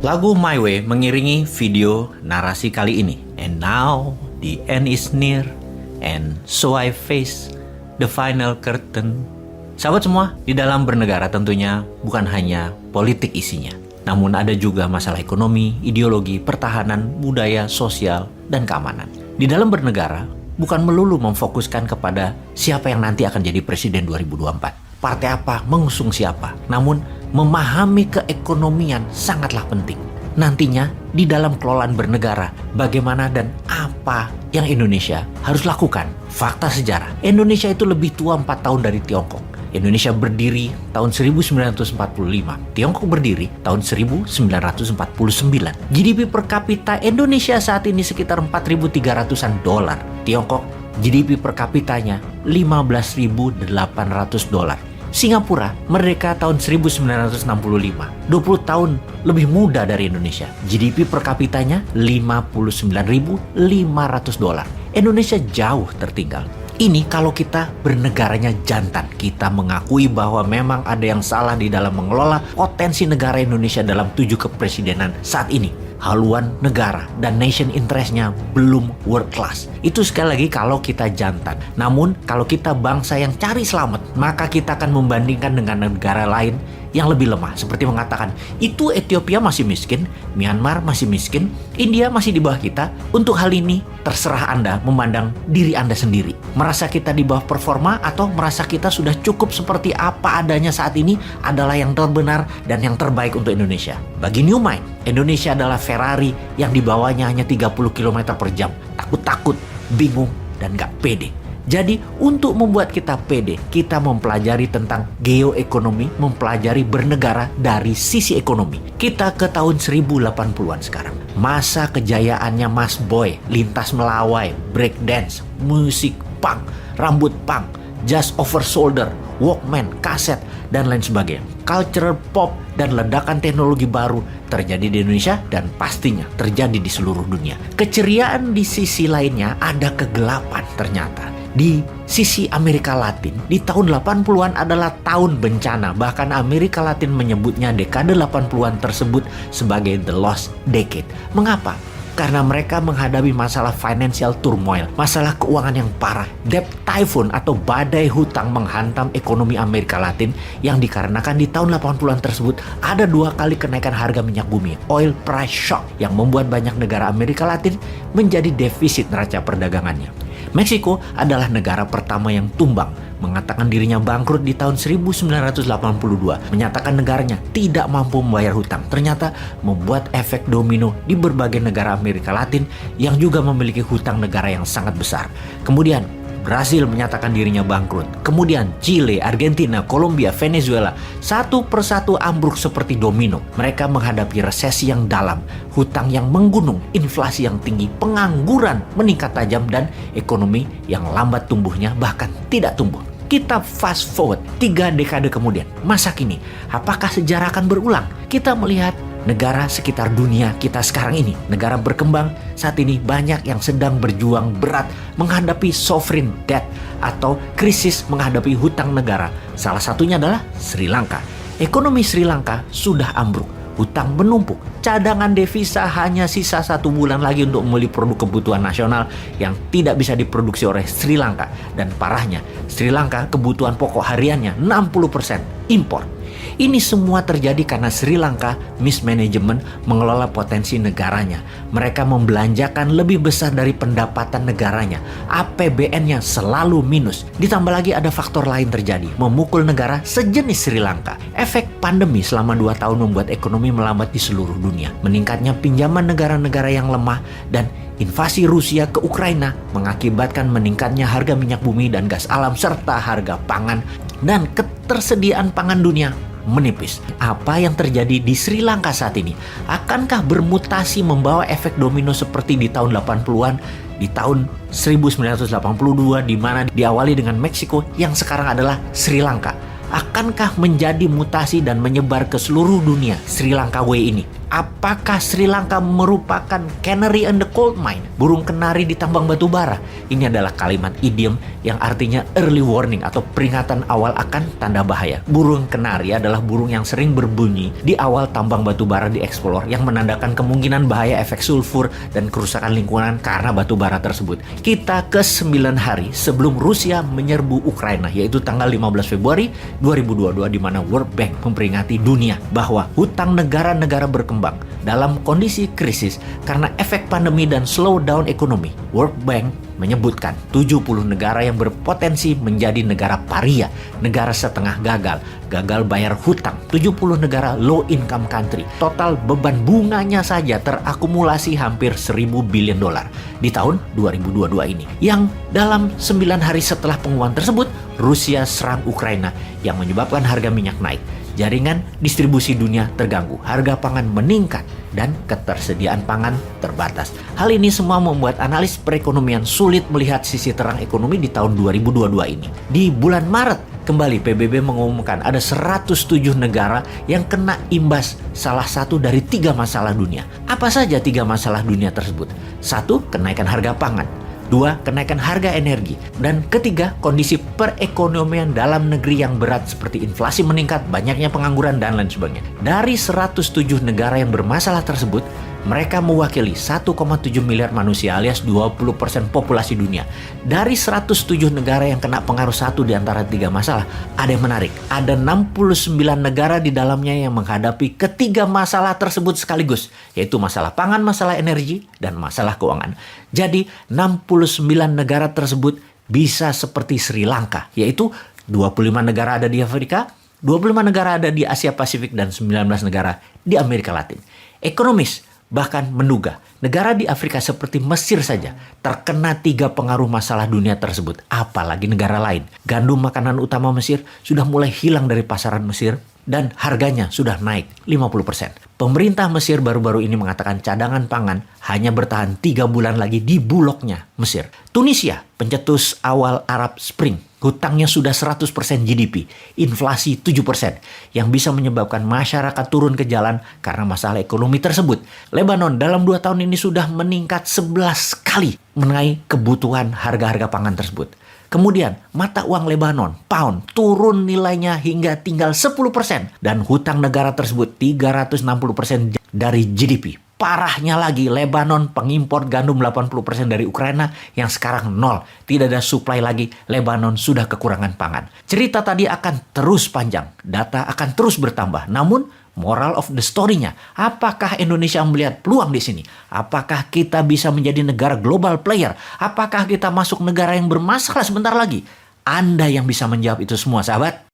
Lagu My Way mengiringi video narasi kali ini. And now the end is near, and so I face the final curtain. Sahabat semua, di dalam bernegara tentunya bukan hanya politik isinya, namun ada juga masalah ekonomi, ideologi, pertahanan, budaya, sosial, dan keamanan. Di dalam bernegara bukan melulu memfokuskan kepada siapa yang nanti akan jadi presiden 2024. Partai apa, mengusung siapa. Namun, memahami keekonomian sangatlah penting. Nantinya, di dalam kelolaan bernegara, bagaimana dan apa yang Indonesia harus lakukan. Fakta sejarah, Indonesia itu lebih tua 4 tahun dari Tiongkok. Indonesia berdiri tahun 1945. Tiongkok berdiri tahun 1949. GDP per kapita Indonesia saat ini sekitar 4.300-an dolar. Tiongkok GDP per kapitanya 15.800 dolar. Singapura merdeka tahun 1965, 20 tahun lebih muda dari Indonesia. GDP per kapitanya 59.500 dolar. Indonesia jauh tertinggal. Ini kalau kita bernegaranya jantan. Kita mengakui bahwa memang ada yang salah di dalam mengelola potensi negara Indonesia dalam 7 kepresidenan saat ini. Haluan negara dan nation interest-nya belum world class. Itu sekali lagi kalau kita jantan. Namun kalau kita bangsa yang cari selamat, maka kita akan membandingkan dengan negara lain yang lebih lemah. Seperti mengatakan, itu Ethiopia masih miskin, Myanmar masih miskin, India masih di bawah kita. Untuk hal ini, terserah Anda memandang diri Anda sendiri. Merasa kita di bawah performa atau merasa kita sudah cukup seperti apa adanya saat ini adalah yang terbenar dan yang terbaik untuk Indonesia. Bagi New Mind, Indonesia adalah Ferrari yang dibawanya hanya 30 km per jam. Takut-takut, bingung, dan gak pede. Jadi untuk membuat kita pede, kita mempelajari tentang geoekonomi, mempelajari bernegara dari sisi ekonomi. Kita ke tahun 1080-an sekarang. Masa kejayaannya Mas Boy, lintas melawai, breakdance, musik punk, rambut punk, jazz over shoulder, Walkman, kaset, dan lain sebagainya. Culture pop dan ledakan teknologi baru terjadi di Indonesia dan pastinya terjadi di seluruh dunia. Keceriaan di sisi lainnya ada kegelapan ternyata. Di sisi Amerika Latin, di tahun 80-an adalah tahun bencana. Bahkan Amerika Latin menyebutnya dekade 80-an tersebut sebagai the lost decade. Mengapa? Karena mereka menghadapi masalah financial turmoil, masalah keuangan yang parah. Debt typhoon atau badai hutang menghantam ekonomi Amerika Latin yang dikarenakan di tahun 80-an tersebut ada 2 kali kenaikan harga minyak bumi, oil price shock, yang membuat banyak negara Amerika Latin menjadi defisit neraca perdagangannya. Meksiko adalah negara pertama yang tumbang, mengatakan dirinya bangkrut di tahun 1982, menyatakan negaranya tidak mampu membayar hutang. Ternyata membuat efek domino di berbagai negara Amerika Latin yang juga memiliki hutang negara yang sangat besar. Kemudian Brasil menyatakan dirinya bangkrut. Kemudian Chile, Argentina, Kolombia, Venezuela satu persatu ambruk seperti domino. Mereka menghadapi resesi yang dalam, hutang yang menggunung, inflasi yang tinggi, pengangguran meningkat tajam, dan ekonomi yang lambat tumbuhnya bahkan tidak tumbuh. Kita fast forward 3 dekade kemudian. Masa kini, apakah sejarah akan berulang? Kita melihat negara sekitar dunia kita sekarang ini, negara berkembang saat ini banyak yang sedang berjuang berat menghadapi sovereign debt atau krisis menghadapi hutang negara. Salah satunya adalah Sri Lanka. Ekonomi Sri Lanka sudah ambruk, hutang menumpuk, cadangan devisa hanya sisa 1 bulan lagi untuk membeli produk kebutuhan nasional yang tidak bisa diproduksi oleh Sri Lanka. Dan parahnya, Sri Lanka kebutuhan pokok hariannya 60% impor. Ini semua terjadi karena Sri Lanka mismanagement mengelola potensi negaranya. Mereka membelanjakan lebih besar dari pendapatan negaranya. APBN-nya selalu minus. Ditambah lagi ada faktor lain terjadi, memukul negara sejenis Sri Lanka. Efek pandemi selama 2 tahun membuat ekonomi melambat di seluruh dunia. Meningkatnya pinjaman negara-negara yang lemah dan invasi Rusia ke Ukraina mengakibatkan meningkatnya harga minyak bumi dan gas alam serta harga pangan, dan ketersediaan pangan dunia menipis. Apa yang terjadi di Sri Lanka saat ini? Akankah bermutasi membawa efek domino seperti di tahun 80-an, di tahun 1982 di mana diawali dengan Meksiko yang sekarang adalah Sri Lanka? Akankah menjadi mutasi dan menyebar ke seluruh dunia Sri Lanka Way ini? Apakah Sri Lanka merupakan canary in the coal mine? Burung kenari di tambang batu bara. Ini adalah kalimat idiom yang artinya early warning atau peringatan awal akan tanda bahaya. Burung kenari adalah burung yang sering berbunyi di awal tambang batu bara dieksplor yang menandakan kemungkinan bahaya efek sulfur dan kerusakan lingkungan karena batu bara tersebut. Kita ke 9 hari sebelum Rusia menyerbu Ukraina, yaitu tanggal 15 Februari 2022, di mana World Bank memperingati dunia bahwa hutang negara-negara berkembang dalam kondisi krisis karena efek pandemi dan slowdown ekonomi. World Bank menyebutkan 70 negara yang berpotensi menjadi negara paria, negara setengah gagal bayar hutang. 70 negara low income country. Total beban bunganya saja terakumulasi hampir 1.000 billion dolar di tahun 2022 ini. Yang dalam 9 hari setelah pengumuman tersebut, Rusia serang Ukraina yang menyebabkan harga minyak naik. Jaringan distribusi dunia terganggu, harga pangan meningkat, dan ketersediaan pangan terbatas. Hal ini semua membuat analis perekonomian sulit melihat sisi terang ekonomi di tahun 2022 ini. Di bulan Maret, kembali PBB mengumumkan ada 107 negara yang kena imbas salah satu dari 3 masalah dunia. Apa saja 3 masalah dunia tersebut? 1. Kenaikan harga pangan. 2. Kenaikan harga energi. Dan ketiga, kondisi perekonomian dalam negeri yang berat seperti inflasi meningkat, banyaknya pengangguran, dan lain sebagainya. Dari 107 negara yang bermasalah tersebut, mereka mewakili 1,7 miliar manusia alias 20% populasi dunia. Dari 107 negara yang kena pengaruh satu di antara 3 masalah, ada yang menarik. Ada 69 negara di dalamnya yang menghadapi ketiga masalah tersebut sekaligus, yaitu masalah pangan, masalah energi, dan masalah keuangan. Jadi 69 negara tersebut bisa seperti Sri Lanka, yaitu 25 negara ada di Afrika, 25 negara ada di Asia Pasifik, dan 19 negara di Amerika Latin. Ekonomis bahkan menduga negara di Afrika seperti Mesir saja terkena 3 pengaruh masalah dunia tersebut, apalagi negara lain. Gandum, makanan utama Mesir, sudah mulai hilang dari pasaran Mesir dan harganya sudah naik 50%. Pemerintah Mesir baru-baru ini mengatakan cadangan pangan hanya bertahan 3 bulan lagi di bulognya Mesir. Tunisia, pencetus awal Arab Spring, hutangnya sudah 100% GDP, inflasi 7%, yang bisa menyebabkan masyarakat turun ke jalan karena masalah ekonomi tersebut. Lebanon dalam 2 tahun ini sudah meningkat 11 kali mengenai kebutuhan harga-harga pangan tersebut. Kemudian mata uang Lebanon, pound, turun nilainya hingga tinggal 10% dan hutang negara tersebut 360% dari GDP. Parahnya lagi, Lebanon pengimpor gandum 80% dari Ukraina yang sekarang nol. Tidak ada supply lagi, Lebanon sudah kekurangan pangan. Cerita tadi akan terus panjang, data akan terus bertambah. Namun, moral of the story-nya, apakah Indonesia melihat peluang di sini? Apakah kita bisa menjadi negara global player? Apakah kita masuk negara yang bermasalah sebentar lagi? Anda yang bisa menjawab itu semua, sahabat.